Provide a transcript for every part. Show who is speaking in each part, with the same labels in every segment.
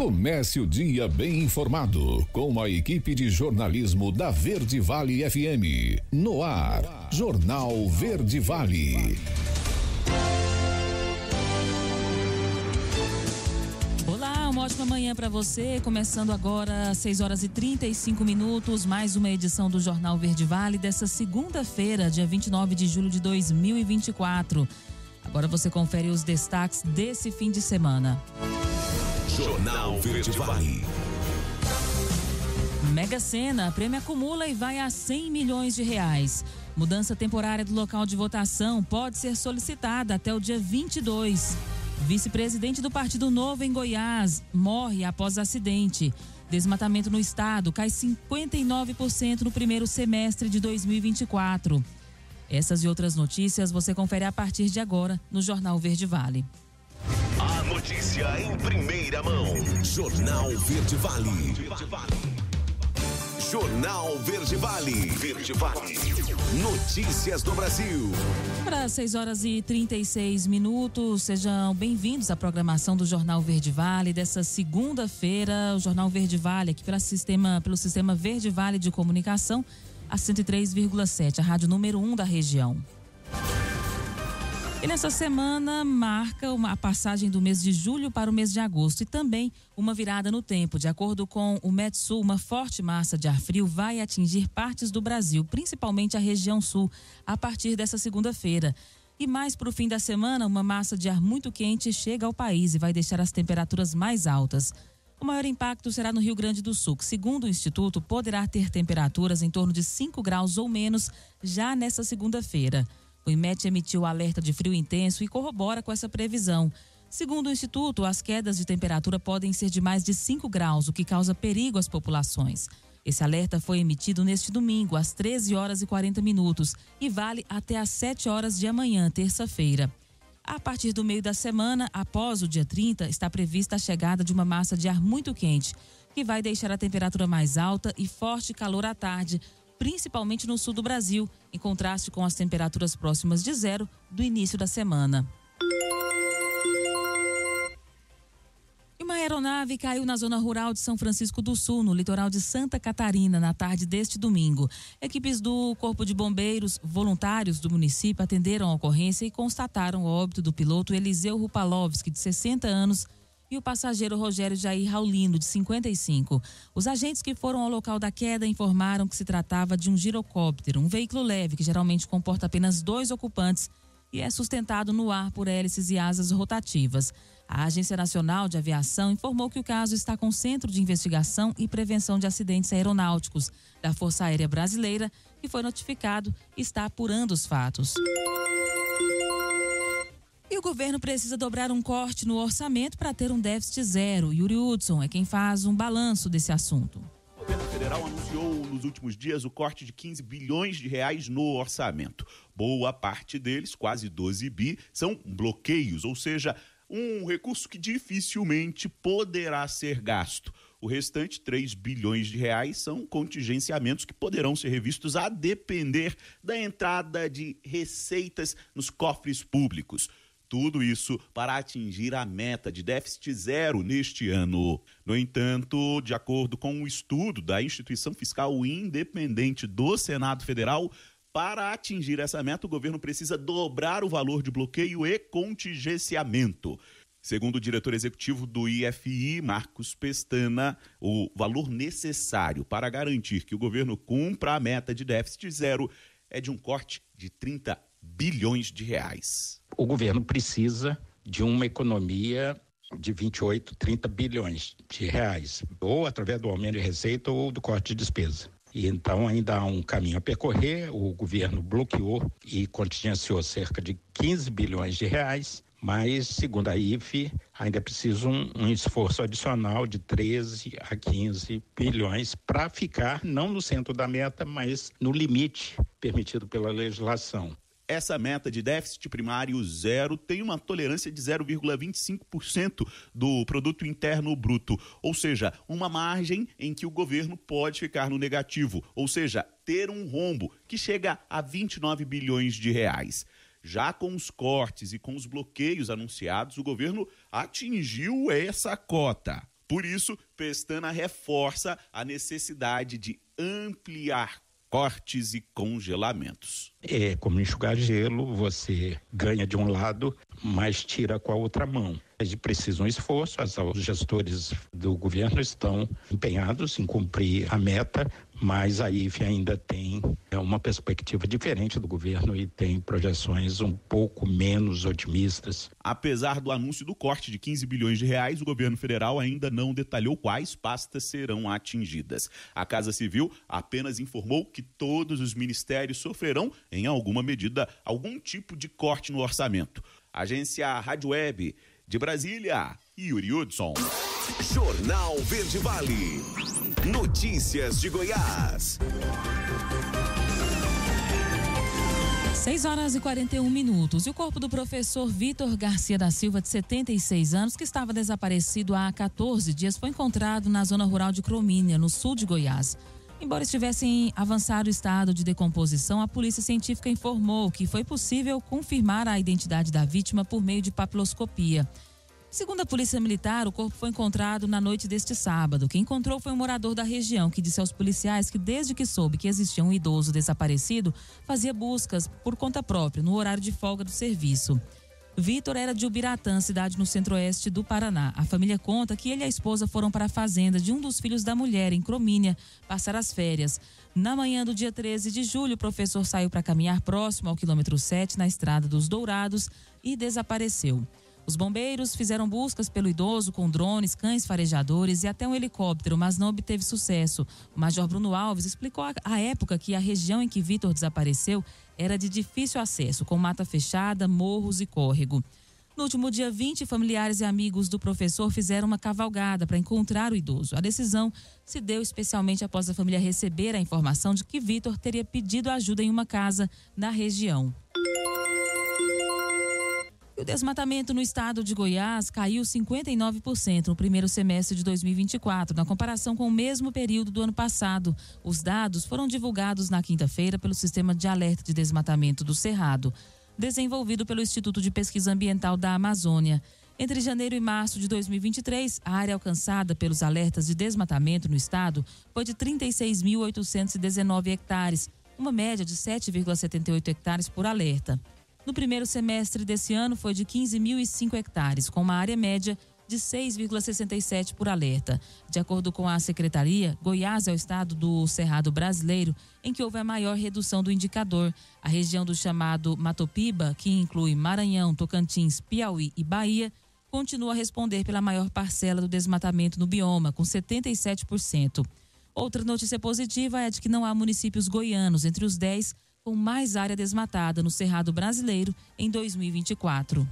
Speaker 1: Comece o dia bem informado com a equipe de jornalismo da Verde Vale FM. No ar, Jornal Verde Vale.
Speaker 2: Olá, uma ótima manhã para você. Começando agora às 6h35, mais uma edição do Jornal Verde Vale dessa segunda-feira, dia 29 de julho de 2024. Agora você confere os destaques desse fim de semana.
Speaker 3: Jornal Verde Vale.
Speaker 2: Mega Sena, prêmio acumula e vai a R$100 milhões. Mudança temporária do local de votação pode ser solicitada até o dia 22. Vice-presidente do Partido Novo em Goiás morre após acidente. Desmatamento no estado cai 59% no primeiro semestre de 2024. Essas e outras notícias você confere a partir de agora no Jornal Verde Vale.
Speaker 3: A notícia em primeira mão. Jornal Verde Vale. Jornal Verde Vale. Verde Vale. Notícias do Brasil.
Speaker 2: Para 6h36, sejam bem-vindos à programação do Jornal Verde Vale dessa segunda-feira. O Jornal Verde Vale aqui pelo sistema Verde Vale de Comunicação, a 103,7, a rádio número 1 da região. E nessa semana marca a passagem do mês de julho para o mês de agosto e também uma virada no tempo. De acordo com o Metsul, uma forte massa de ar frio vai atingir partes do Brasil, principalmente a região sul, a partir dessa segunda-feira. E mais para o fim da semana, uma massa de ar muito quente chega ao país e vai deixar as temperaturas mais altas. O maior impacto será no Rio Grande do Sul, que, segundo o Instituto, poderá ter temperaturas em torno de 5 graus ou menos já nessa segunda-feira. O IMET emitiu alerta de frio intenso e corrobora com essa previsão. Segundo o Instituto, as quedas de temperatura podem ser de mais de 5 graus, o que causa perigo às populações. Esse alerta foi emitido neste domingo, às 13h40, e vale até às 7 horas de amanhã, terça-feira. A partir do meio da semana, após o dia 30, está prevista a chegada de uma massa de ar muito quente, que vai deixar a temperatura mais alta e forte calor à tarde, principalmente no sul do Brasil, em contraste com as temperaturas próximas de zero do início da semana. E uma aeronave caiu na zona rural de São Francisco do Sul, no litoral de Santa Catarina, na tarde deste domingo. Equipes do Corpo de Bombeiros, voluntários do município, atenderam a ocorrência e constataram o óbito do piloto Eliseu Rupalovski, de 60 anos, e o passageiro Rogério Jair Raulino, de 55. Os agentes que foram ao local da queda informaram que se tratava de um girocóptero, um veículo leve que geralmente comporta apenas 2 ocupantes e é sustentado no ar por hélices e asas rotativas. A Agência Nacional de Aviação informou que o caso está com o Centro de Investigação e Prevenção de Acidentes Aeronáuticos da Força Aérea Brasileira, que foi notificado e está apurando os fatos. E o governo precisa dobrar um corte no orçamento para ter um déficit zero. Yuri Hudson é quem faz um balanço desse assunto.
Speaker 4: O governo federal anunciou nos últimos dias o corte de 15 bilhões de reais no orçamento. Boa parte deles, quase 12 bi, são bloqueios, ou seja, um recurso que dificilmente poderá ser gasto. O restante, 3 bilhões de reais, são contingenciamentos que poderão ser revistos a depender da entrada de receitas nos cofres públicos. Tudo isso para atingir a meta de déficit zero neste ano. No entanto, de acordo com um estudo da Instituição Fiscal Independente do Senado Federal, para atingir essa meta, o governo precisa dobrar o valor de bloqueio e contingenciamento. Segundo o diretor executivo do IFI, Marcos Pestana, o valor necessário para garantir que o governo cumpra a meta de déficit zero é de um corte de 30 bilhões de reais.
Speaker 5: O governo precisa de uma economia de 28, 30 bilhões de reais, ou através do aumento de receita ou do corte de despesa. E então ainda há um caminho a percorrer. O governo bloqueou e contingenciou cerca de 15 bilhões de reais, mas, segundo a IFE, ainda é preciso um esforço adicional de 13 a 15 bilhões para ficar não no centro da meta, mas no limite permitido pela legislação.
Speaker 4: Essa meta de déficit primário zero tem uma tolerância de 0,25% do produto interno bruto, ou seja, uma margem em que o governo pode ficar no negativo, ou seja, ter um rombo que chega a 29 bilhões de reais. Já com os cortes e com os bloqueios anunciados, o governo atingiu essa cota. Por isso, Pestana reforça a necessidade de ampliar cortes e congelamentos.
Speaker 5: É como enxugar gelo, você ganha de um lado, mas tira com a outra mão. É preciso um esforço, os gestores do governo estão empenhados em cumprir a meta, mas a IFE ainda tem uma perspectiva diferente do governo e tem projeções um pouco menos otimistas.
Speaker 4: Apesar do anúncio do corte de 15 bilhões de reais, o governo federal ainda não detalhou quais pastas serão atingidas. A Casa Civil apenas informou que todos os ministérios sofrerão, em alguma medida, algum tipo de corte no orçamento. Agência Rádio Web de Brasília, Yuri Hudson.
Speaker 3: Jornal Verde Vale. Notícias de Goiás.
Speaker 2: 6h41. E o corpo do professor Vitor Garcia da Silva, de 76 anos, que estava desaparecido há 14 dias, foi encontrado na zona rural de Cromínia, no sul de Goiás. Embora estivesse em avançado estado de decomposição, a polícia científica informou que foi possível confirmar a identidade da vítima por meio de papiloscopia. Segundo a polícia militar, o corpo foi encontrado na noite deste sábado. Quem encontrou foi um morador da região que disse aos policiais que, desde que soube que existia um idoso desaparecido, fazia buscas por conta própria no horário de folga do serviço. Vitor era de Ubiratã, cidade no centro-oeste do Paraná. A família conta que ele e a esposa foram para a fazenda de um dos filhos da mulher, em Cromínia, passar as férias. Na manhã do dia 13 de julho, o professor saiu para caminhar próximo ao quilômetro 7, na Estrada dos Dourados, e desapareceu. Os bombeiros fizeram buscas pelo idoso com drones, cães farejadores e até um helicóptero, mas não obteve sucesso. O Major Bruno Alves explicou à época que a região em que Vitor desapareceu era de difícil acesso, com mata fechada, morros e córrego. No último dia 20, familiares e amigos do professor fizeram uma cavalgada para encontrar o idoso. A decisão se deu especialmente após a família receber a informação de que Vitor teria pedido ajuda em uma casa na região. O desmatamento no estado de Goiás caiu 59% no primeiro semestre de 2024, na comparação com o mesmo período do ano passado. Os dados foram divulgados na quinta-feira pelo Sistema de Alerta de Desmatamento do Cerrado, desenvolvido pelo Instituto de Pesquisa Ambiental da Amazônia. Entre janeiro e março de 2023, a área alcançada pelos alertas de desmatamento no estado foi de 36.819 hectares, uma média de 7,78 hectares por alerta. No primeiro semestre desse ano foi de 15.005 hectares, com uma área média de 6,67 por alerta. De acordo com a secretaria, Goiás é o estado do Cerrado brasileiro em que houve a maior redução do indicador. A região do chamado Matopiba, que inclui Maranhão, Tocantins, Piauí e Bahia, continua a responder pela maior parcela do desmatamento no bioma, com 77%. Outra notícia positiva é a de que não há municípios goianos entre os 10 com mais área desmatada no Cerrado brasileiro em 2024.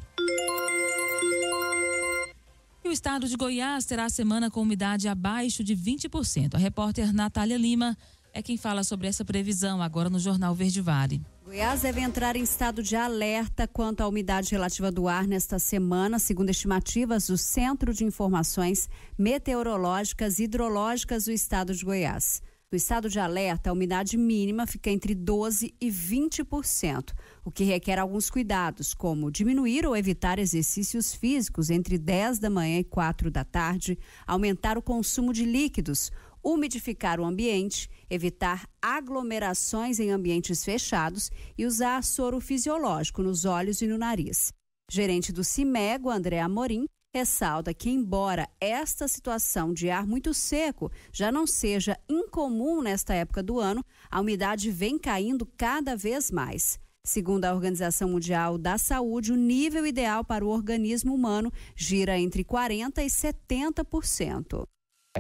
Speaker 2: E o estado de Goiás terá a semana com umidade abaixo de 20%. A repórter Natália Lima é quem fala sobre essa previsão agora no Jornal Verde Vale.
Speaker 6: Goiás deve entrar em estado de alerta quanto à umidade relativa do ar nesta semana, segundo estimativas do Centro de Informações Meteorológicas e Hidrológicas do estado de Goiás. No estado de alerta, a umidade mínima fica entre 12% e 20%, o que requer alguns cuidados, como diminuir ou evitar exercícios físicos entre 10 da manhã e 4 da tarde, aumentar o consumo de líquidos, umidificar o ambiente, evitar aglomerações em ambientes fechados e usar soro fisiológico nos olhos e no nariz. Gerente do CIMEGO, André Amorim, ressalta que, embora esta situação de ar muito seco já não seja incomum nesta época do ano, a umidade vem caindo cada vez mais. Segundo a Organização Mundial da Saúde, o nível ideal para o organismo humano gira entre 40% e 70%.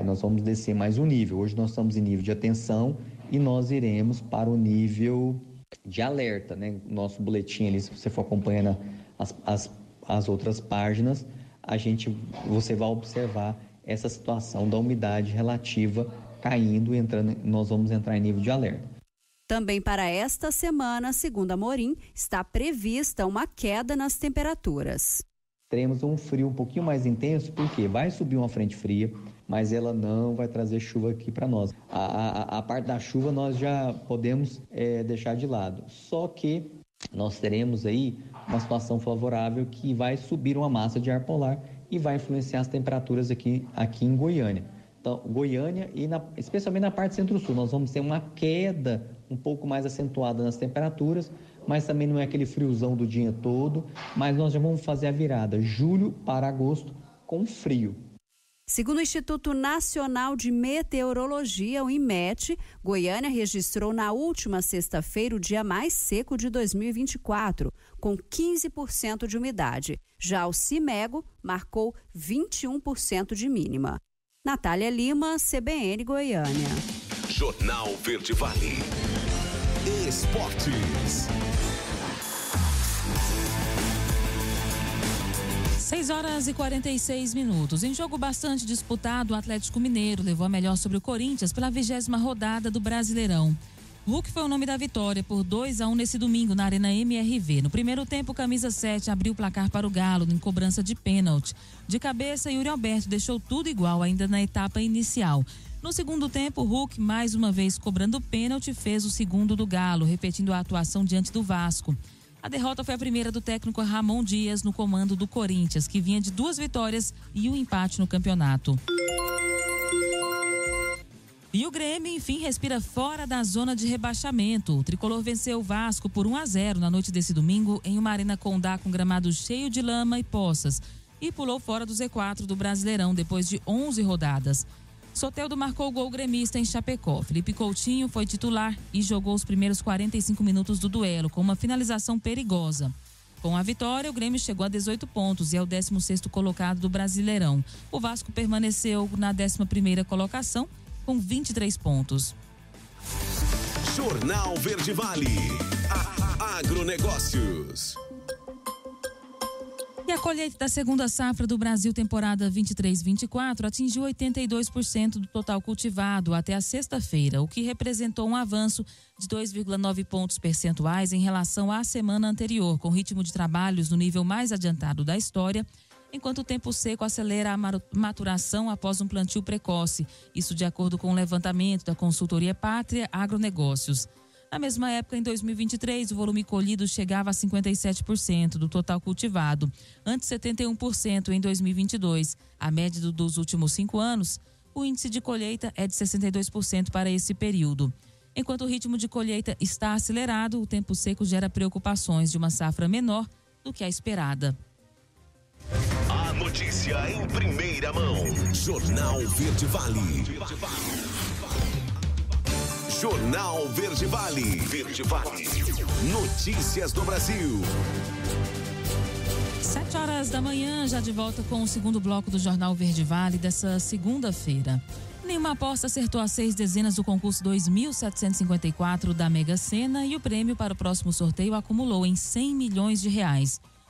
Speaker 7: Nós vamos descer mais um nível. Hoje nós estamos em nível de atenção e nós iremos para o nível de alerta, né? Nosso boletim ali, se você for acompanhando as outras páginas, você vai observar essa situação da umidade relativa caindo, nós vamos entrar em nível de alerta.
Speaker 6: Também para esta semana, segundo Amorim, está prevista uma queda nas temperaturas.
Speaker 7: Teremos um frio um pouquinho mais intenso, porque vai subir uma frente fria, mas ela não vai trazer chuva aqui para nós. A parte da chuva nós já podemos deixar de lado, só que nós teremos aí uma situação favorável que vai subir uma massa de ar polar e vai influenciar as temperaturas aqui em Goiânia. Então, Goiânia e especialmente na parte centro-sul, nós vamos ter uma queda um pouco mais acentuada nas temperaturas, mas também não é aquele friozão do dia todo, mas nós já vamos fazer a virada julho para agosto com frio.
Speaker 6: Segundo o Instituto Nacional de Meteorologia, o IMET, Goiânia registrou na última sexta-feira o dia mais seco de 2024, com 15% de umidade. Já o CIMEGO marcou 21% de mínima. Natália Lima, CBN Goiânia.
Speaker 3: Jornal Verde Vale. Esportes.
Speaker 2: 6h46. Em jogo bastante disputado, o Atlético Mineiro levou a melhor sobre o Corinthians pela 20ª rodada do Brasileirão. Hulk foi o nome da vitória por 2-1 nesse domingo na Arena MRV. No primeiro tempo, o camisa 7 abriu o placar para o Galo em cobrança de pênalti. De cabeça, Yuri Alberto deixou tudo igual ainda na etapa inicial. No segundo tempo, o Hulk, mais uma vez cobrando pênalti, fez o segundo do Galo, repetindo a atuação diante do Vasco. A derrota foi a primeira do técnico Ramon Dias no comando do Corinthians, que vinha de 2 vitórias e um empate no campeonato. E o Grêmio, enfim, respira fora da zona de rebaixamento. O tricolor venceu o Vasco por 1-0 na noite desse domingo em uma Arena Condá com gramado cheio de lama e poças e pulou fora do Z4 do Brasileirão depois de 11 rodadas. Soteldo marcou o gol gremista em Chapecó. Felipe Coutinho foi titular e jogou os primeiros 45 minutos do duelo com uma finalização perigosa. Com a vitória, o Grêmio chegou a 18 pontos e é o 16º colocado do Brasileirão. O Vasco permaneceu na 11ª colocação com 23 pontos.
Speaker 3: Jornal Verde Vale. Agronegócios.
Speaker 2: E a colheita da segunda safra do Brasil, temporada 23-24, atingiu 82% do total cultivado até a sexta-feira, o que representou um avanço de 2,9 pontos percentuais em relação à semana anterior, com ritmo de trabalhos no nível mais adiantado da história, enquanto o tempo seco acelera a maturação após um plantio precoce, isso de acordo com o levantamento da consultoria Pátria Agronegócios. Na mesma época, em 2023, o volume colhido chegava a 57% do total cultivado, antes 71% em 2022. A média dos últimos 5 anos, o índice de colheita é de 62% para esse período. Enquanto o ritmo de colheita está acelerado, o tempo seco gera preocupações de uma safra menor do que a esperada.
Speaker 3: A notícia em primeira mão. Jornal Verde Vale. Jornal Verde Vale. Verde Vale. Notícias do Brasil.
Speaker 2: 7h da manhã, já de volta com o segundo bloco do Jornal Verde Vale dessa segunda-feira. Nenhuma aposta acertou as 6 dezenas do concurso 2.754 da Mega Sena e o prêmio para o próximo sorteio acumulou em R$100 milhões.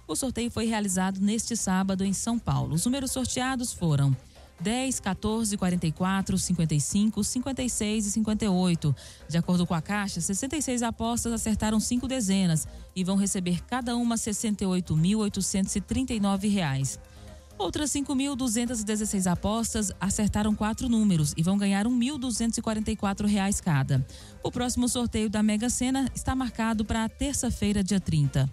Speaker 2: O sorteio foi realizado neste sábado em São Paulo. Os números sorteados foram 10, 14, 44, 55, 56 e 58. De acordo com a Caixa, 66 apostas acertaram 5 dezenas e vão receber cada uma R$ 68.839. Outras 5.216 apostas acertaram 4 números e vão ganhar R$ 1.244 cada. O próximo sorteio da Mega Sena está marcado para terça-feira, dia 30.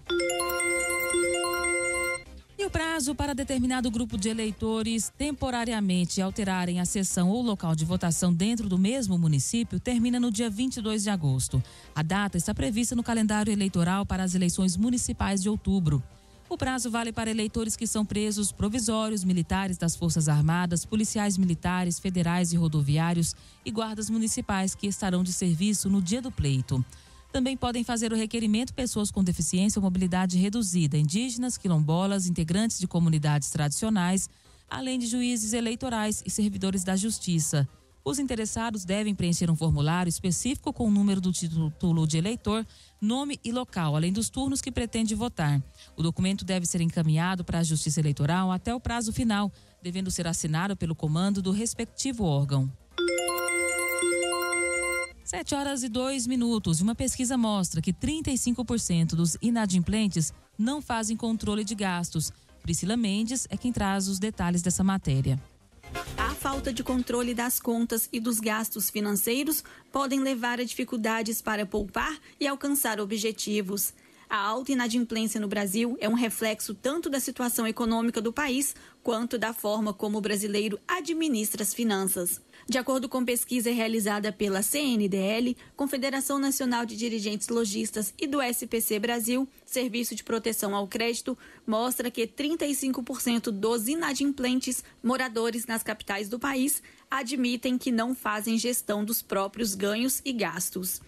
Speaker 2: E o prazo para determinado grupo de eleitores temporariamente alterarem a sessão ou local de votação dentro do mesmo município termina no dia 22 de agosto. A data está prevista no calendário eleitoral para as eleições municipais de outubro. O prazo vale para eleitores que são presos provisórios, militares das Forças Armadas, policiais militares, federais e rodoviários e guardas municipais que estarão de serviço no dia do pleito. Também podem fazer o requerimento pessoas com deficiência ou mobilidade reduzida, indígenas, quilombolas, integrantes de comunidades tradicionais, além de juízes eleitorais e servidores da Justiça. Os interessados devem preencher um formulário específico com o número do título de eleitor, nome e local, além dos turnos que pretende votar. O documento deve ser encaminhado para a Justiça Eleitoral até o prazo final, devendo ser assinado pelo comando do respectivo órgão. 7h02. Uma pesquisa mostra que 35% dos inadimplentes não fazem controle de gastos. Priscila Mendes é quem traz os detalhes dessa matéria.
Speaker 8: A falta de controle das contas e dos gastos financeiros podem levar a dificuldades para poupar e alcançar objetivos. A alta inadimplência no Brasil é um reflexo tanto da situação econômica do país quanto da forma como o brasileiro administra as finanças. De acordo com pesquisa realizada pela CNDL, Confederação Nacional de Dirigentes Lojistas, e do SPC Brasil, Serviço de Proteção ao Crédito, mostra que 35% dos inadimplentes moradores nas capitais do país admitem que não fazem gestão dos próprios ganhos e gastos.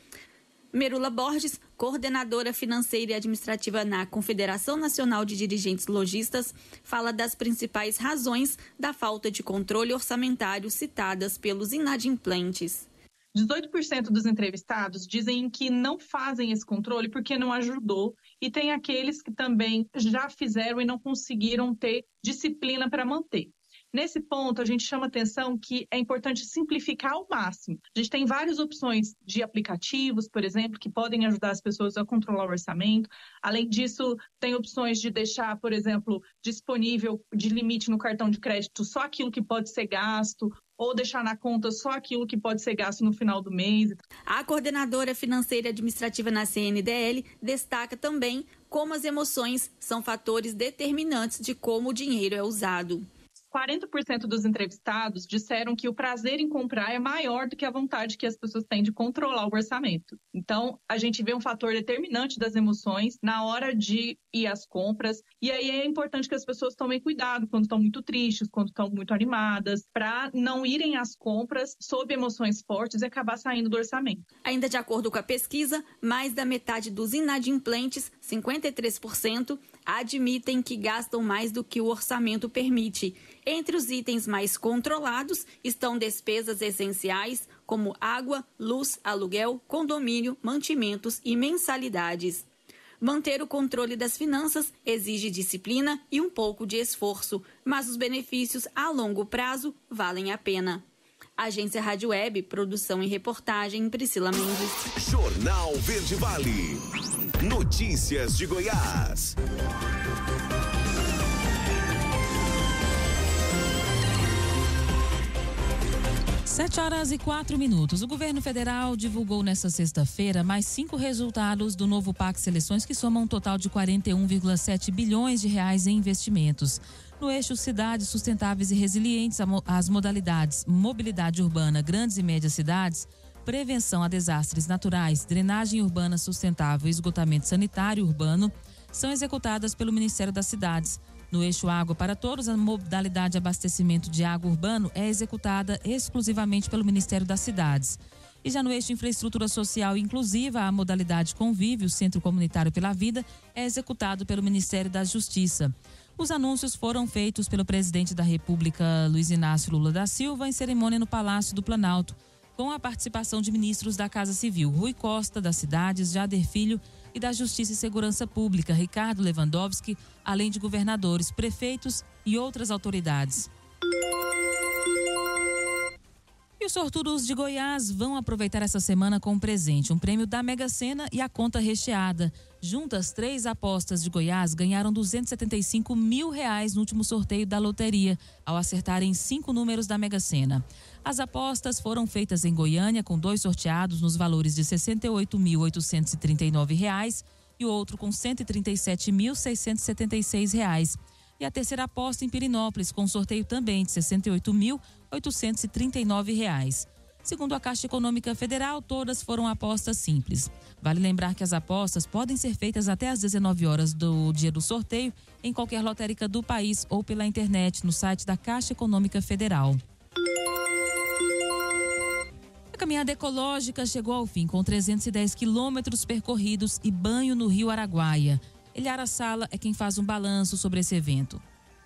Speaker 8: Merula Borges, coordenadora financeira e administrativa na Confederação Nacional de Dirigentes Lojistas, fala das principais razões da falta de controle orçamentário citadas pelos inadimplentes.
Speaker 9: 18% dos entrevistados dizem que não fazem esse controle porque não ajudou, e tem aqueles que também já fizeram e não conseguiram ter disciplina para manter. Nesse ponto, a gente chama atenção que é importante simplificar ao máximo. A gente tem várias opções de aplicativos, por exemplo, que podem ajudar as pessoas a controlar o orçamento. Além disso, tem opções de deixar, por exemplo, disponível de limite no cartão de crédito só aquilo que pode ser gasto, ou deixar na conta só aquilo que pode ser gasto no final do mês.
Speaker 8: A coordenadora financeira e administrativa na CNDL destaca também como as emoções são fatores determinantes de como o dinheiro é usado.
Speaker 9: 40% dos entrevistados disseram que o prazer em comprar é maior do que a vontade que as pessoas têm de controlar o orçamento. Então, a gente vê um fator determinante das emoções na hora de ir às compras. E aí é importante que as pessoas tomem cuidado quando estão muito tristes, quando estão muito animadas, para não irem às compras sob emoções fortes e acabar saindo do orçamento.
Speaker 8: Ainda de acordo com a pesquisa, mais da metade dos inadimplentes, 53%, admitem que gastam mais do que o orçamento permite. Entre os itens mais controlados estão despesas essenciais, como água, luz, aluguel, condomínio, mantimentos e mensalidades. Manter o controle das finanças exige disciplina e um pouco de esforço, mas os benefícios a longo prazo valem a pena. Agência Rádio Web, produção e reportagem, Priscila Mendes.
Speaker 3: Jornal Verde Vale. Notícias de Goiás.
Speaker 2: 7h04. O governo federal divulgou nesta sexta-feira mais 5 resultados do novo PAC Seleções, que somam um total de 41,7 bilhões de reais em investimentos. No eixo Cidades Sustentáveis e Resilientes, as modalidades mobilidade urbana, grandes e médias cidades, prevenção a desastres naturais, drenagem urbana sustentável e esgotamento sanitário urbano são executadas pelo Ministério das Cidades. No eixo Água para Todos, a modalidade de abastecimento de água urbano é executada exclusivamente pelo Ministério das Cidades. E já no eixo Infraestrutura Social Inclusiva, a modalidade Convívio, Centro Comunitário pela Vida, é executado pelo Ministério da Justiça. Os anúncios foram feitos pelo presidente da República, Luiz Inácio Lula da Silva, em cerimônia no Palácio do Planalto, com a participação de ministros da Casa Civil, Rui Costa, das Cidades, Jader Filho, e da Justiça e Segurança Pública, Ricardo Lewandowski, além de governadores, prefeitos e outras autoridades. E os sortudos de Goiás vão aproveitar essa semana com um presente, um prêmio da Mega Sena e a conta recheada. Juntas, 3 apostas de Goiás ganharam R$275 mil no último sorteio da loteria, ao acertarem 5 números da Mega Sena. As apostas foram feitas em Goiânia, com 2 sorteados nos valores de R$ 68.839 e o outro com R$ 137.676. E a terceira aposta em Pirinópolis, com sorteio também de R$ 68.839. Segundo a Caixa Econômica Federal, todas foram apostas simples. Vale lembrar que as apostas podem ser feitas até às 19 horas do dia do sorteio em qualquer lotérica do país ou pela internet no site da Caixa Econômica Federal. A caminhada ecológica chegou ao fim com 310 quilômetros percorridos e banho no Rio Araguaia. Eliara Sala é quem faz um balanço sobre esse evento.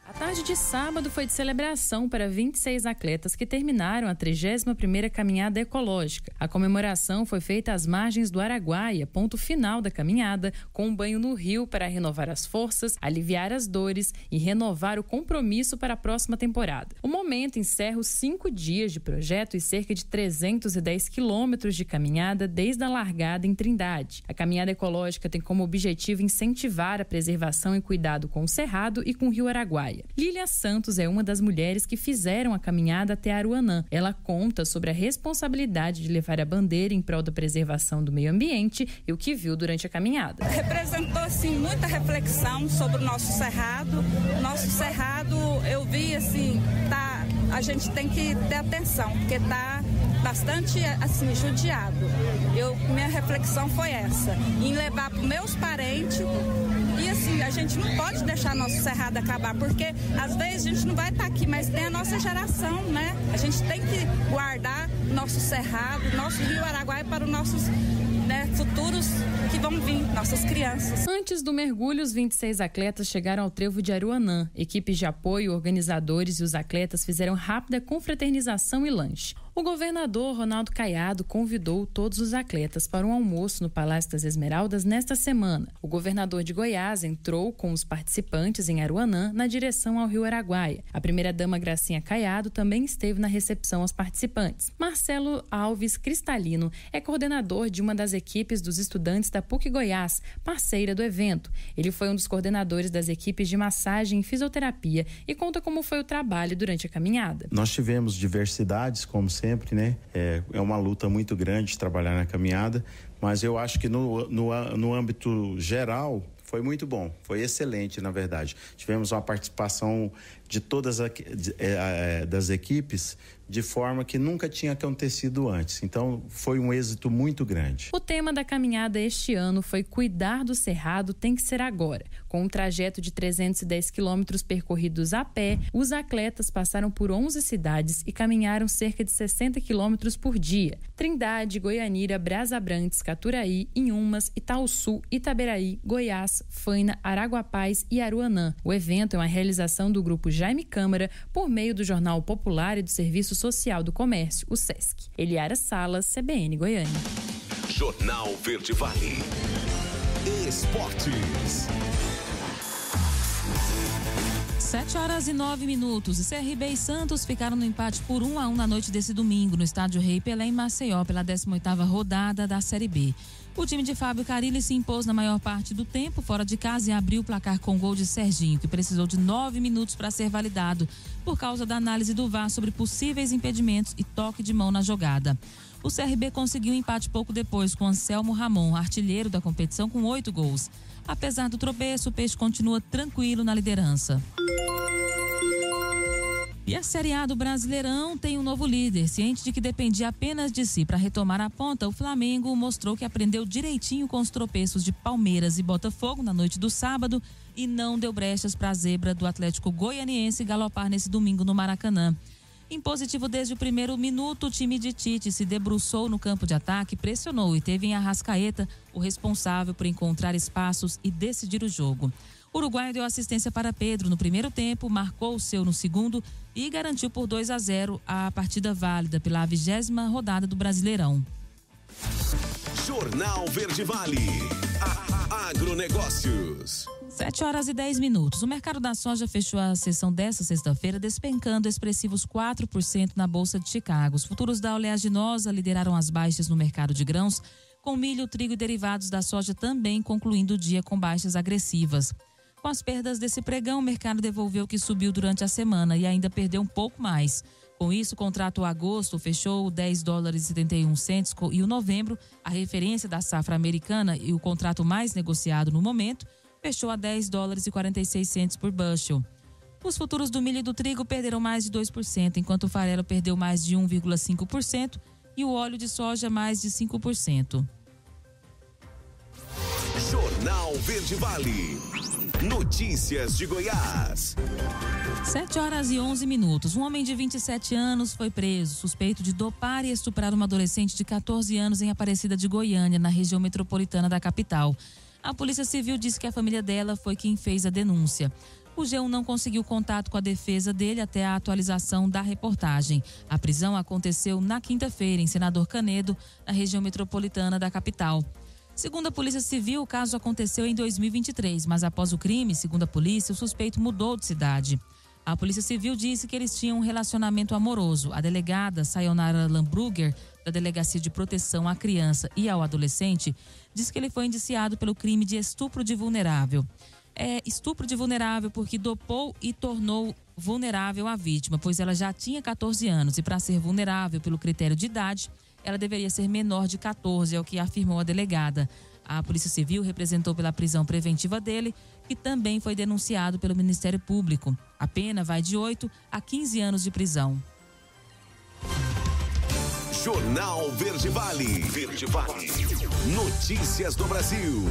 Speaker 10: A tarde de sábado foi de celebração para 26 atletas que terminaram a 31ª caminhada ecológica. A comemoração foi feita às margens do Araguaia, ponto final da caminhada, com um banho no rio para renovar as forças, aliviar as dores e renovar o compromisso para a próxima temporada. O momento encerra os 5 dias de projeto e cerca de 310 quilômetros de caminhada desde a largada em Trindade. A caminhada ecológica tem como objetivo incentivar a preservação e cuidado com o Cerrado e com o Rio Araguaia. Araguaia. Lília Santos é uma das mulheres que fizeram a caminhada até Aruanã. Ela conta sobre a responsabilidade de levar a bandeira em prol da preservação do meio ambiente e o que viu durante a caminhada.
Speaker 11: Representou, assim, muita reflexão sobre o nosso cerrado. Nosso cerrado, eu vi, assim, a gente tem que ter atenção, porque está bastante, assim, judiado. Minha reflexão foi essa, em levar para meus parentes. E assim, a gente não pode deixar nosso cerrado acabar, porque às vezes a gente não vai estar aqui, mas tem a nossa geração, né? A gente tem que guardar nosso cerrado, nosso rio Araguaia para os nossos futuros que vão vir, nossas crianças.
Speaker 10: Antes do mergulho, os 26 atletas chegaram ao trevo de Aruanã. Equipes de apoio, organizadores e os atletas fizeram rápida confraternização e lanche. O governador Ronaldo Caiado convidou todos os atletas para um almoço no Palácio das Esmeraldas nesta semana. O governador de Goiás entrou com os participantes em Aruanã na direção ao rio Araguaia. A primeira-dama Gracinha Caiado também esteve na recepção aos participantes. Marcelo Alves Cristalino é coordenador de uma das equipes dos estudantes da PUC Goiás, parceira do evento. Ele foi um dos coordenadores das equipes de massagem e fisioterapia e conta como foi o trabalho durante a caminhada.
Speaker 12: Nós tivemos diversidades, como sempre, né? É uma luta muito grande trabalhar na caminhada, mas eu acho que no âmbito geral foi muito bom, foi excelente, na verdade. Tivemos uma participação de todas das equipes de forma que nunca tinha acontecido antes. Então, foi um êxito muito grande.
Speaker 10: O tema da caminhada este ano foi Cuidar do Cerrado tem que ser agora. Com um trajeto de 310 quilômetros percorridos a pé, os atletas passaram por 11 cidades e caminharam cerca de 60 quilômetros por dia. Trindade, Goianira, Brasabrantes, Caturaí, Inhumas, Itaúsu, Itaberaí, Goiás, Faina, Araguapaz e Aruanã. O evento é uma realização do grupo Jaime Câmara por meio do Jornal Popular e do Serviço Social do Comércio, o SESC. Eliara Salas, CBN Goiânia.
Speaker 3: Jornal Verde Vale. Esportes.
Speaker 2: 7h09. E CRB e Santos ficaram no empate por 1-1 na noite desse domingo no Estádio Rei Pelé em Maceió pela 18ª rodada da Série B. O time de Fábio Carille se impôs na maior parte do tempo fora de casa e abriu o placar com gol de Serginho, que precisou de 9 minutos para ser validado por causa da análise do VAR sobre possíveis impedimentos e toque de mão na jogada. O CRB conseguiu um empate pouco depois com Anselmo Ramon, artilheiro da competição, com 8 gols. Apesar do tropeço, o Peixe continua tranquilo na liderança. E a Série A do Brasileirão tem um novo líder. Ciente de que dependia apenas de si para retomar a ponta, o Flamengo mostrou que aprendeu direitinho com os tropeços de Palmeiras e Botafogo na noite do sábado e não deu brechas para a zebra do Atlético Goianiense galopar nesse domingo no Maracanã. Impositivo desde o primeiro minuto, o time de Tite se debruçou no campo de ataque, pressionou e teve em Arrascaeta o responsável por encontrar espaços e decidir o jogo. O uruguaio deu assistência para Pedro no primeiro tempo, marcou o seu no segundo e garantiu por 2-0 a partida válida pela 20ª rodada do Brasileirão.
Speaker 3: Jornal Verde Vale. Agronegócios.
Speaker 2: 7h10. O mercado da soja fechou a sessão desta sexta-feira despencando expressivos 4% na Bolsa de Chicago. Os futuros da oleaginosa lideraram as baixas no mercado de grãos, com milho, trigo e derivados da soja também concluindo o dia com baixas agressivas. Com as perdas desse pregão, o mercado devolveu o que subiu durante a semana e ainda perdeu um pouco mais. Com isso, o contrato agosto fechou $10,71 e o novembro, a referência da safra americana e o contrato mais negociado no momento, fechou a $10,46 por bushel. Os futuros do milho e do trigo perderam mais de 2%, enquanto o farelo perdeu mais de 1,5% e o óleo de soja mais de 5%.
Speaker 3: Jornal Verde Vale. Notícias de Goiás.
Speaker 2: 7h11. Um homem de 27 anos foi preso, suspeito de dopar e estuprar uma adolescente de 14 anos em Aparecida de Goiânia, na região metropolitana da capital. A Polícia Civil disse que a família dela foi quem fez a denúncia. O G1 não conseguiu contato com a defesa dele até a atualização da reportagem. A prisão aconteceu na quinta-feira, em Senador Canedo, na região metropolitana da capital. Segundo a Polícia Civil, o caso aconteceu em 2023, mas após o crime, segundo a polícia, o suspeito mudou de cidade. A Polícia Civil disse que eles tinham um relacionamento amoroso. A delegada Sayonara Lambrugger, da Delegacia de Proteção à Criança e ao Adolescente, disse que ele foi indiciado pelo crime de estupro de vulnerável. é estupro de vulnerável porque dopou e tornou vulnerável a vítima, pois ela já tinha 14 anos e para ser vulnerável pelo critério de idade, ela deveria ser menor de 14, é o que afirmou a delegada. A Polícia Civil representou pela prisão preventiva dele, que também foi denunciado pelo Ministério Público. A pena vai de 8 a 15 anos de prisão.
Speaker 3: Jornal Verde Vale. Verde Vale. Notícias do Brasil.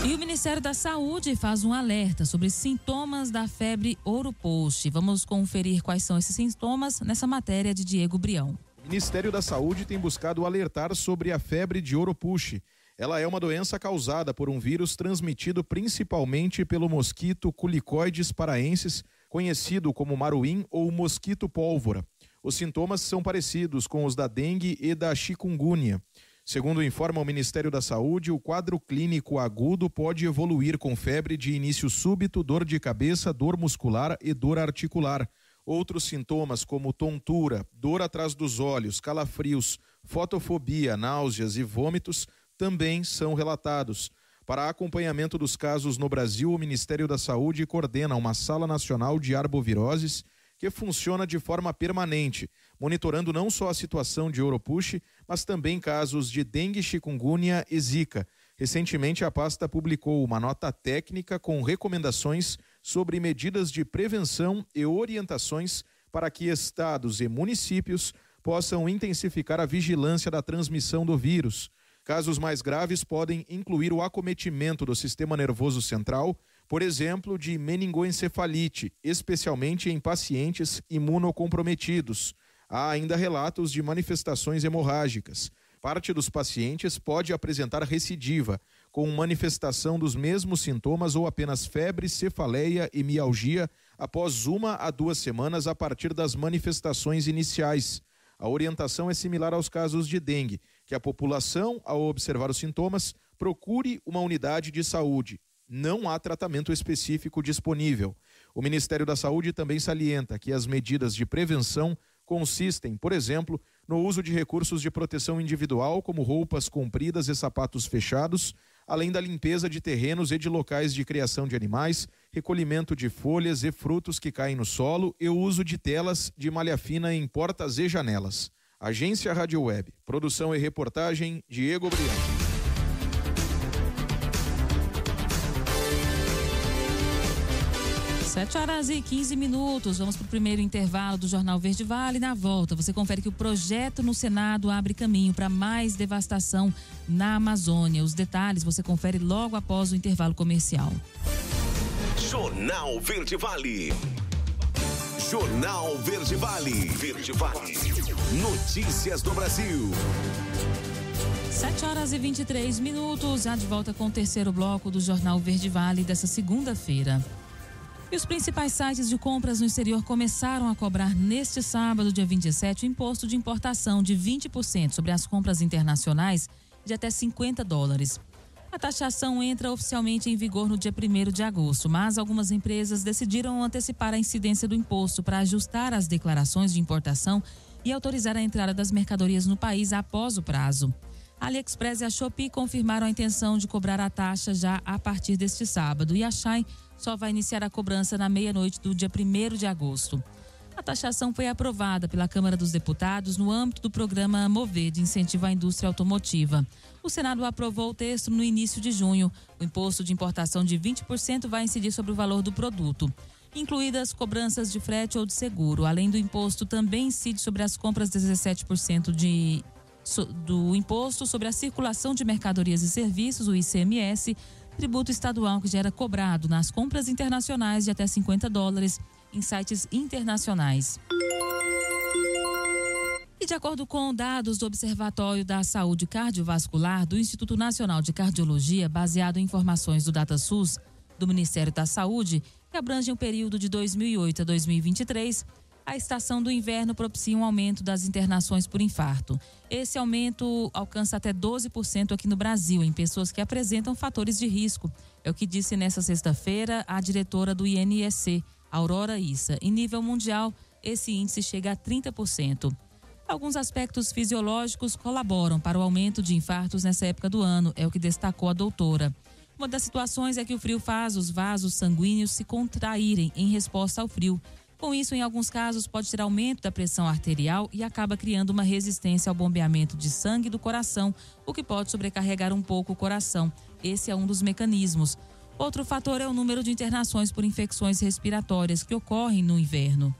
Speaker 2: E o Ministério da Saúde faz um alerta sobre sintomas da febre Ouro Post. Vamos conferir quais são esses sintomas nessa matéria de Diego Brião.
Speaker 13: O Ministério da Saúde tem buscado alertar sobre a febre de Ouro Post. Ela é uma doença causada por um vírus transmitido principalmente pelo mosquito Culicoides paraensis, conhecido como maruim ou mosquito pólvora. Os sintomas são parecidos com os da dengue e da chikungunya. Segundo informa o Ministério da Saúde, o quadro clínico agudo pode evoluir com febre de início súbito, dor de cabeça, dor muscular e dor articular. Outros sintomas como tontura, dor atrás dos olhos, calafrios, fotofobia, náuseas e vômitos também são relatados. Para acompanhamento dos casos no Brasil, o Ministério da Saúde coordena uma Sala Nacional de Arboviroses que funciona de forma permanente, monitorando não só a situação de Ouro Post, mas também casos de dengue, chikungunya e zika. Recentemente, a pasta publicou uma nota técnica com recomendações sobre medidas de prevenção e orientações para que estados e municípios possam intensificar a vigilância da transmissão do vírus. Casos mais graves podem incluir o acometimento do sistema nervoso central, por exemplo, de meningoencefalite, especialmente em pacientes imunocomprometidos. Há ainda relatos de manifestações hemorrágicas. Parte dos pacientes pode apresentar recidiva, com manifestação dos mesmos sintomas ou apenas febre, cefaleia e mialgia após 1 a 2 semanas a partir das manifestações iniciais. A orientação é similar aos casos de dengue, que a população, ao observar os sintomas, procure uma unidade de saúde. Não há tratamento específico disponível. O Ministério da Saúde também salienta que as medidas de prevenção consistem, por exemplo, no uso de recursos de proteção individual, como roupas compridas e sapatos fechados, além da limpeza de terrenos e de locais de criação de animais, recolhimento de folhas e frutos que caem no solo e o uso de telas de malha fina em portas e janelas. Agência Rádio Web. Produção e reportagem, Diego Brião.
Speaker 2: 7h15. Vamos para o primeiro intervalo do Jornal Verde Vale. Na volta, você confere que o projeto no Senado abre caminho para mais devastação na Amazônia. Os detalhes você confere logo após o intervalo comercial.
Speaker 3: Jornal Verde Vale. Jornal Verde Vale. Verde Vale. Notícias do Brasil.
Speaker 2: 7h23. Já de volta com o terceiro bloco do Jornal Verde Vale dessa segunda-feira. E os principais sites de compras no exterior começaram a cobrar neste sábado, dia 27, o imposto de importação de 20% sobre as compras internacionais de até $50. A taxação entra oficialmente em vigor no dia 1º de agosto, mas algumas empresas decidiram antecipar a incidência do imposto para ajustar as declarações de importação e autorizar a entrada das mercadorias no país após o prazo. A AliExpress e a Shopee confirmaram a intenção de cobrar a taxa já a partir deste sábado e a Shein só vai iniciar a cobrança na meia-noite do dia 1º de agosto. A taxação foi aprovada pela Câmara dos Deputados no âmbito do programa Mover de incentivo à indústria automotiva. O Senado aprovou o texto no início de junho. O imposto de importação de 20% vai incidir sobre o valor do produto, incluídas cobranças de frete ou de seguro. Além do imposto, também incide sobre as compras 17% do imposto sobre a circulação de mercadorias e serviços, o ICMS, tributo estadual que já era cobrado nas compras internacionais de até $50 em sites internacionais. E de acordo com dados do Observatório da Saúde Cardiovascular do Instituto Nacional de Cardiologia, baseado em informações do DataSUS do Ministério da Saúde, que abrange o período de 2008 a 2023, a estação do inverno propicia um aumento das internações por infarto. Esse aumento alcança até 12% aqui no Brasil, em pessoas que apresentam fatores de risco. É o que disse nesta sexta-feira a diretora do INSC, Aurora Issa. Em nível mundial, esse índice chega a 30%. Alguns aspectos fisiológicos colaboram para o aumento de infartos nessa época do ano, é o que destacou a doutora. Uma das situações é que o frio faz os vasos sanguíneos se contraírem em resposta ao frio. Com isso, em alguns casos, pode ter aumento da pressão arterial e acaba criando uma resistência ao bombeamento de sangue do coração, o que pode sobrecarregar um pouco o coração. Esse é um dos mecanismos. Outro fator é o número de internações por infecções respiratórias que ocorrem no inverno.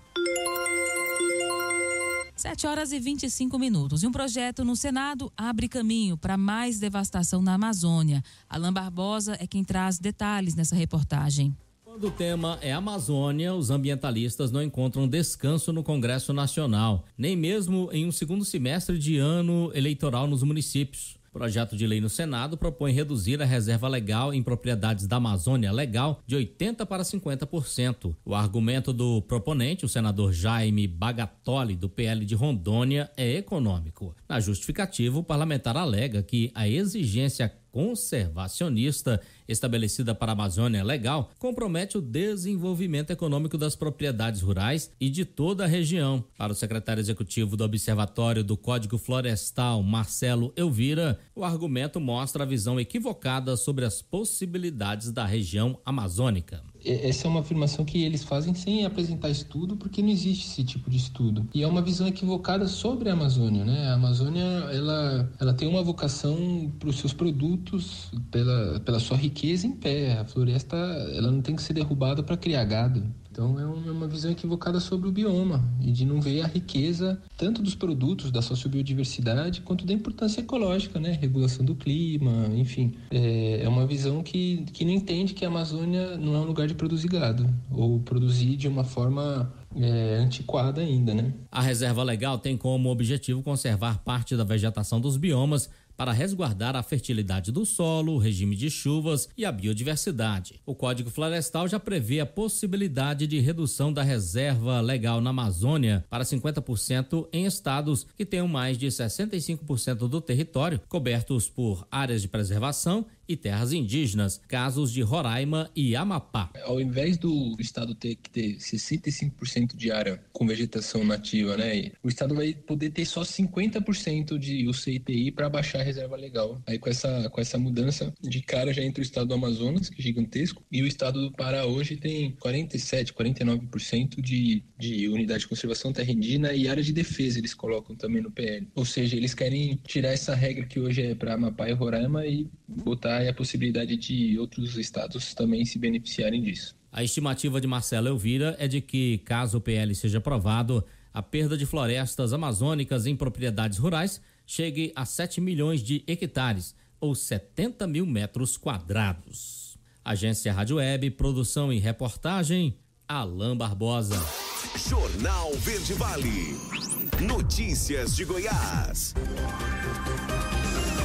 Speaker 2: 7h25. E um projeto no Senado abre caminho para mais devastação na Amazônia. Alain Barbosa é quem traz detalhes nessa reportagem.
Speaker 14: Quando o tema é Amazônia, os ambientalistas não encontram descanso no Congresso Nacional, nem mesmo em um segundo semestre de ano eleitoral nos municípios. O projeto de lei no Senado propõe reduzir a reserva legal em propriedades da Amazônia Legal de 80% para 50%. O argumento do proponente, o senador Jaime Bagatoli, do PL de Rondônia, é econômico. Na justificativa, o parlamentar alega que a exigência conservacionista estabelecida para a Amazônia Legal compromete o desenvolvimento econômico das propriedades rurais e de toda a região. Para o secretário executivo do Observatório do Código Florestal, Marcelo Elvira, o argumento mostra a visão equivocada sobre as possibilidades da região amazônica.
Speaker 15: Essa é uma afirmação que eles fazem sem apresentar estudo, porque não existe esse tipo de estudo. E é uma visão equivocada sobre a Amazônia, né? A Amazônia, ela tem uma vocação para os seus produtos, pela sua riqueza em pé. A floresta, ela não tem que ser derrubada para criar gado. Então é uma visão equivocada sobre o bioma e de não ver a riqueza tanto dos produtos, da sociobiodiversidade, quanto da importância ecológica, né? Regulação do clima, enfim. É uma visão que não entende que a Amazônia não é um lugar de produzir gado ou produzir de uma forma antiquada ainda, né?
Speaker 14: A reserva legal tem como objetivo conservar parte da vegetação dos biomas para resguardar a fertilidade do solo, o regime de chuvas e a biodiversidade. O Código Florestal já prevê a possibilidade de redução da reserva legal na Amazônia para 50% em estados que tenham mais de 65% do território cobertos por áreas de preservação e terras indígenas, casos de Roraima e Amapá.
Speaker 15: Ao invés do estado ter que ter 65% de área com vegetação nativa, né, o estado vai poder ter só 50% de UCITI para baixar a reserva legal. Aí com essa mudança de cara já entra o estado do Amazonas, que é gigantesco, e o estado do Pará hoje tem 47%, 49% de unidade de conservação terra indígena e área de defesa eles colocam também no PL. Ou seja, eles querem tirar essa regra que hoje é para Amapá e Roraima e botar a possibilidade de outros estados também se beneficiarem disso.
Speaker 14: A estimativa de Marcelo Elvira é de que, caso o PL seja aprovado, a perda de florestas amazônicas em propriedades rurais chegue a 7 milhões de hectares, ou 70 mil metros quadrados. Agência Rádio Web, produção e reportagem, Alain Barbosa.
Speaker 3: Jornal Verde Vale. Notícias de Goiás.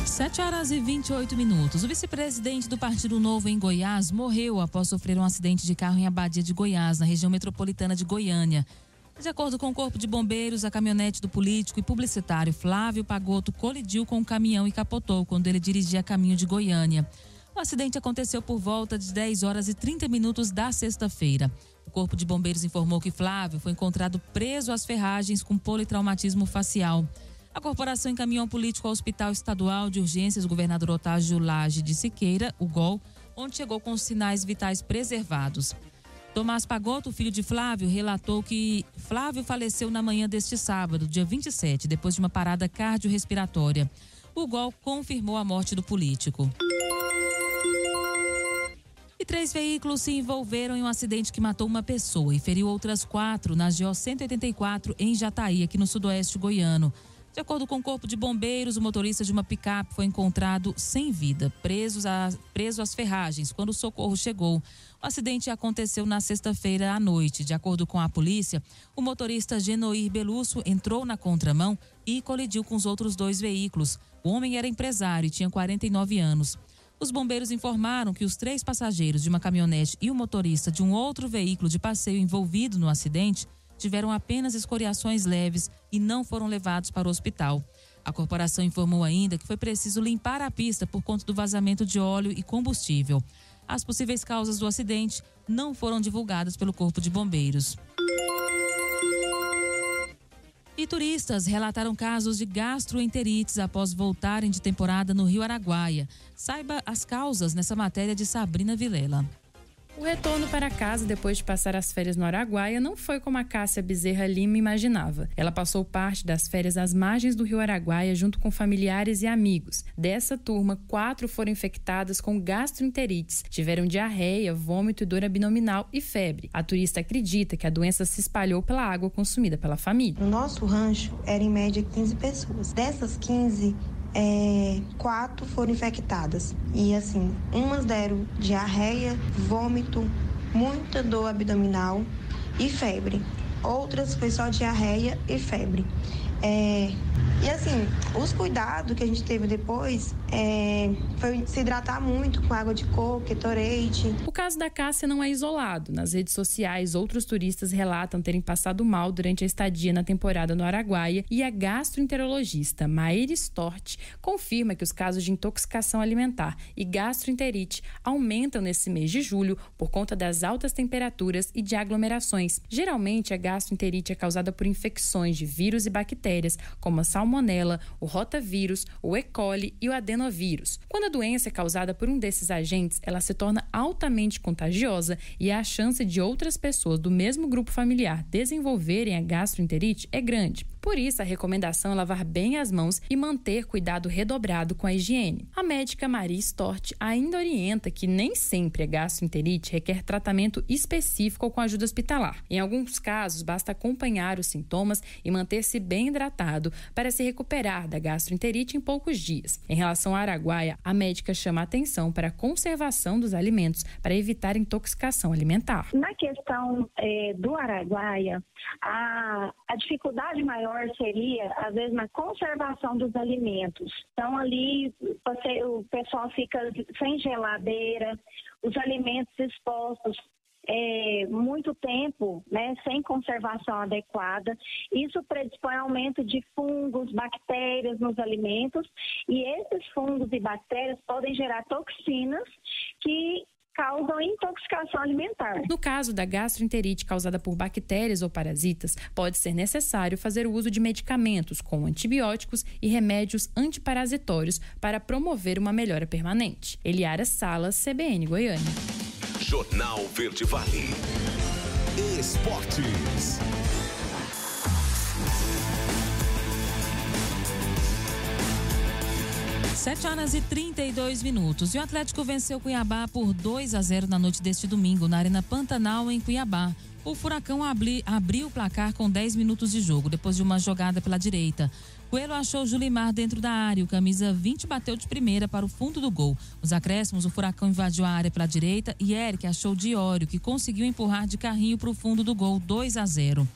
Speaker 2: 7h28. O vice-presidente do Partido Novo em Goiás morreu após sofrer um acidente de carro em Abadia de Goiás, na região metropolitana de Goiânia. De acordo com o Corpo de Bombeiros, a caminhonete do político e publicitário Flávio Pagotto colidiu com um caminhão e capotou quando ele dirigia a caminho de Goiânia. O acidente aconteceu por volta de 10h30 da sexta-feira. O Corpo de Bombeiros informou que Flávio foi encontrado preso às ferragens com politraumatismo facial. A corporação encaminhou um político ao Hospital Estadual de Urgências Governador Otávio Lage de Siqueira, o GOL, onde chegou com os sinais vitais preservados. Tomás Pagotto, filho de Flávio, relatou que Flávio faleceu na manhã deste sábado, dia 27, depois de uma parada cardiorrespiratória. O GOL confirmou a morte do político. E 3 veículos se envolveram em um acidente que matou uma pessoa e feriu outras 4 na GO 184 em Jataí, aqui no sudoeste goiano. De acordo com o Corpo de Bombeiros, o motorista de uma picape foi encontrado sem vida, preso às ferragens, quando o socorro chegou. O acidente aconteceu na sexta-feira à noite. De acordo com a polícia, o motorista Genoir Belusso entrou na contramão e colidiu com os outros 2 veículos. O homem era empresário e tinha 49 anos. Os bombeiros informaram que os 3 passageiros de uma caminhonete e o motorista de um outro veículo de passeio envolvido no acidente tiveram apenas escoriações leves e não foram levados para o hospital. A corporação informou ainda que foi preciso limpar a pista por conta do vazamento de óleo e combustível. As possíveis causas do acidente não foram divulgadas pelo Corpo de Bombeiros. E E turistas relataram casos de gastroenterites após voltarem de temporada no Rio Araguaia. Saiba as causas nessa matéria de Sabrina Vilela.
Speaker 10: O retorno para casa depois de passar as férias no Araguaia não foi como a Cássia Bezerra Lima imaginava. Ela passou parte das férias às margens do Rio Araguaia junto com familiares e amigos. Dessa turma, 4 foram infectadas com gastroenterites. Tiveram diarreia, vômito, dor abdominal e febre. A turista acredita que a doença se espalhou pela água consumida pela família.
Speaker 16: No nosso rancho, era em média 15 pessoas. Dessas 15, 4 foram infectadas. E assim, umas deram diarreia, vômito, muita dor abdominal e febre. Outras foi só diarreia e febre. E assim, os cuidados que a gente teve depois foi se hidratar muito com água de coco, Gatorade.
Speaker 10: O caso da Cássia não é isolado. Nas redes sociais, outros turistas relatam terem passado mal durante a estadia na temporada no Araguaia e a gastroenterologista Maíra Stort confirma que os casos de intoxicação alimentar e gastroenterite aumentam nesse mês de julho por conta das altas temperaturas e de aglomerações. Geralmente, a gastroenterite é causada por infecções de vírus e bactérias, como a salmonela, o rotavírus, o E. coli e o adenovírus. Quando a doença é causada por um desses agentes, ela se torna altamente contagiosa e a chance de outras pessoas do mesmo grupo familiar desenvolverem a gastroenterite é grande. Por isso, a recomendação é lavar bem as mãos e manter cuidado redobrado com a higiene. A médica Maria Stort ainda orienta que nem sempre a gastroenterite requer tratamento específico ou com ajuda hospitalar. Em alguns casos, basta acompanhar os sintomas e manter-se bem hidratado para se recuperar da gastroenterite em poucos dias. Em relação à Araguaia, a médica chama a atenção para a conservação dos alimentos para evitar intoxicação alimentar.
Speaker 17: Na questão do Araguaia, a dificuldade maior seria, às vezes, na conservação dos alimentos. Então, ali, o pessoal fica sem geladeira, os alimentos expostos muito tempo, né, sem conservação adequada. Isso predispõe ao aumento de fungos, bactérias nos alimentos, e esses fungos e bactérias podem gerar toxinas que causam intoxicação alimentar.
Speaker 10: No caso da gastroenterite causada por bactérias ou parasitas, pode ser necessário fazer o uso de medicamentos com antibióticos e remédios antiparasitórios para promover uma melhora permanente. Eliara Salas, CBN Goiânia.
Speaker 3: Jornal Verde Vale. Esportes.
Speaker 2: Sete horas e 32 minutos. E o Atlético venceu Cuiabá por 2-0 na noite deste domingo, na Arena Pantanal, em Cuiabá. O Furacão abriu o placar com 10 minutos de jogo, depois de uma jogada pela direita. Coelho achou Julimar dentro da área. O camisa 20 bateu de primeira para o fundo do gol. Nos acréscimos, o Furacão invadiu a área pela direita e Eric achou Diório, que conseguiu empurrar de carrinho para o fundo do gol, 2-0.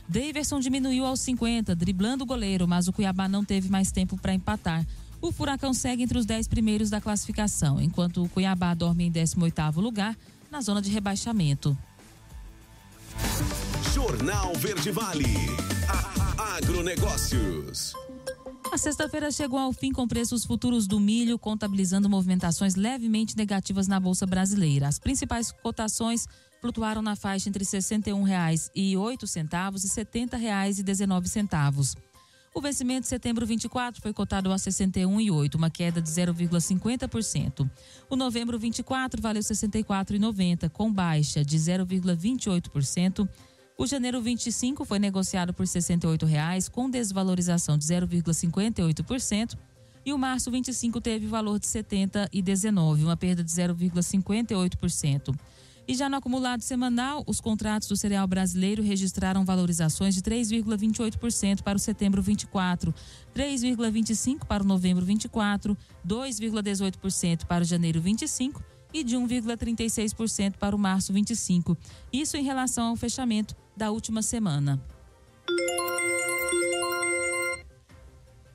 Speaker 2: Daverson diminuiu aos 50, driblando o goleiro, mas o Cuiabá não teve mais tempo para empatar. O Furacão segue entre os 10 primeiros da classificação, enquanto o Cuiabá dorme em 18º lugar, na zona de rebaixamento.
Speaker 3: Jornal Verde Vale. Agronegócios.
Speaker 2: A sexta-feira chegou ao fim com preços futuros do milho, contabilizando movimentações levemente negativas na Bolsa Brasileira. As principais cotações flutuaram na faixa entre R$ 61,08 e R$ 70,19. O vencimento de setembro 24 foi cotado a 61,08, uma queda de 0,50%. O novembro 24 valeu 64,90, com baixa de 0,28%. O janeiro 25 foi negociado por R$ 68,00, com desvalorização de 0,58%. E o março 25 teve valor de R$ 70,19, uma perda de 0,58%. E já no acumulado semanal, os contratos do cereal brasileiro registraram valorizações de 3,28% para o setembro 24, 3,25% para o novembro 24, 2,18% para o janeiro 25 e de 1,36% para o março 25. Isso em relação ao fechamento da última semana.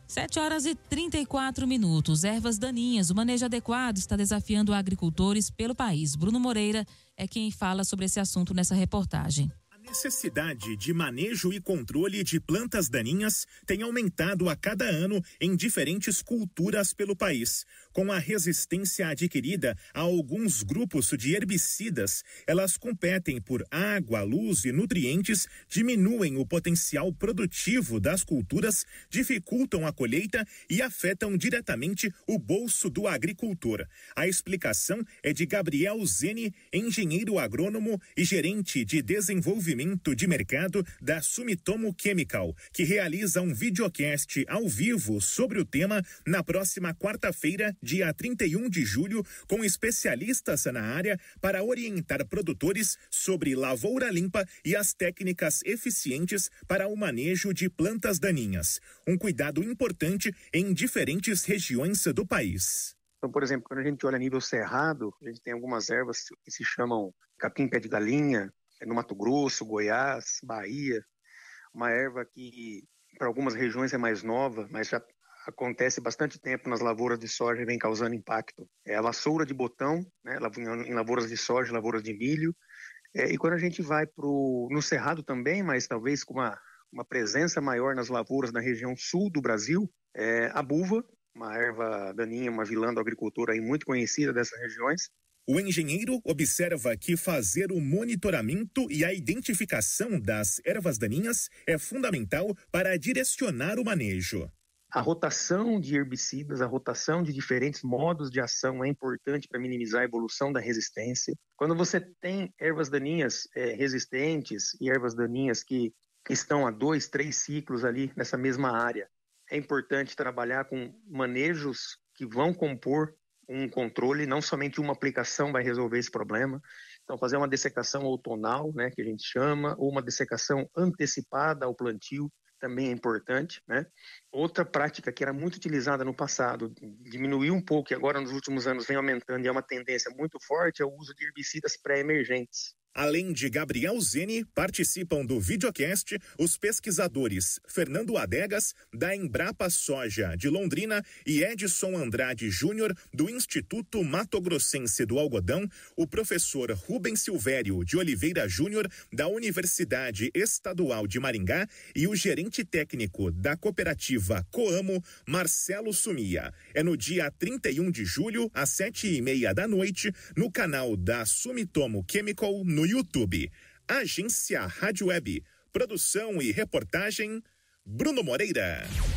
Speaker 2: 7 horas e 34 minutos. Ervas daninhas. O manejo adequado está desafiando agricultores pelo país. Bruno Moreira é quem fala sobre esse assunto nessa reportagem.
Speaker 18: A necessidade de manejo e controle de plantas daninhas tem aumentado a cada ano em diferentes culturas pelo país. Com a resistência adquirida a alguns grupos de herbicidas, elas competem por água, luz e nutrientes, diminuem o potencial produtivo das culturas, dificultam a colheita e afetam diretamente o bolso do agricultor. A explicação é de Gabriel Zeni, engenheiro agrônomo e gerente de desenvolvimento de mercado da Sumitomo Chemical, que realiza um videocast ao vivo sobre o tema na próxima quarta-feira, dia 31 de julho, com especialistas na área para orientar produtores sobre lavoura limpa e as técnicas eficientes para o manejo de plantas daninhas. Um cuidado importante em diferentes regiões do país.
Speaker 19: Então, por exemplo, quando a gente olha a nível cerrado, a gente tem algumas ervas que se chamam capim-pé de galinha, no Mato Grosso, Goiás, Bahia, uma erva que para algumas regiões é mais nova, mas já acontece bastante tempo nas lavouras de soja e vem causando impacto. É a vassoura de botão, né, em lavouras de soja, lavouras de milho. E quando a gente vai no cerrado também, mas talvez com uma presença maior nas lavouras na região sul do Brasil, a buva, uma erva daninha, uma vilã do agricultor aí muito conhecida dessas regiões.
Speaker 18: O engenheiro observa que fazer o monitoramento e a identificação das ervas daninhas é fundamental para direcionar o manejo.
Speaker 19: A rotação de herbicidas, a rotação de diferentes modos de ação é importante para minimizar a evolução da resistência. Quando você tem ervas daninhas resistentes e ervas daninhas que estão a 2, 3 ciclos ali nessa mesma área, é importante trabalhar com manejos que vão compor um controle, não somente uma aplicação vai resolver esse problema. Então, fazer uma dessecação outonal, né, que a gente chama, ou uma dessecação antecipada ao plantio, também é importante, né? Outra prática que era muito utilizada no passado, diminuiu um pouco e agora nos últimos anos vem aumentando e é uma tendência muito forte, é o uso de herbicidas pré-emergentes.
Speaker 18: Além de Gabriel Zeni, participam do videocast os pesquisadores Fernando Adegas, da Embrapa Soja de Londrina, e Edson Andrade Júnior, do Instituto Mato Grossense do Algodão, o professor Rubens Silvério de Oliveira Júnior, da Universidade Estadual de Maringá, e o gerente técnico da cooperativa Coamo, Marcelo Sumia. É no dia 31 de julho, às 7h30 da noite, no canal da Sumitomo Chemical, no YouTube. Agência Rádio Web. Produção e reportagem, Bruno Moreira.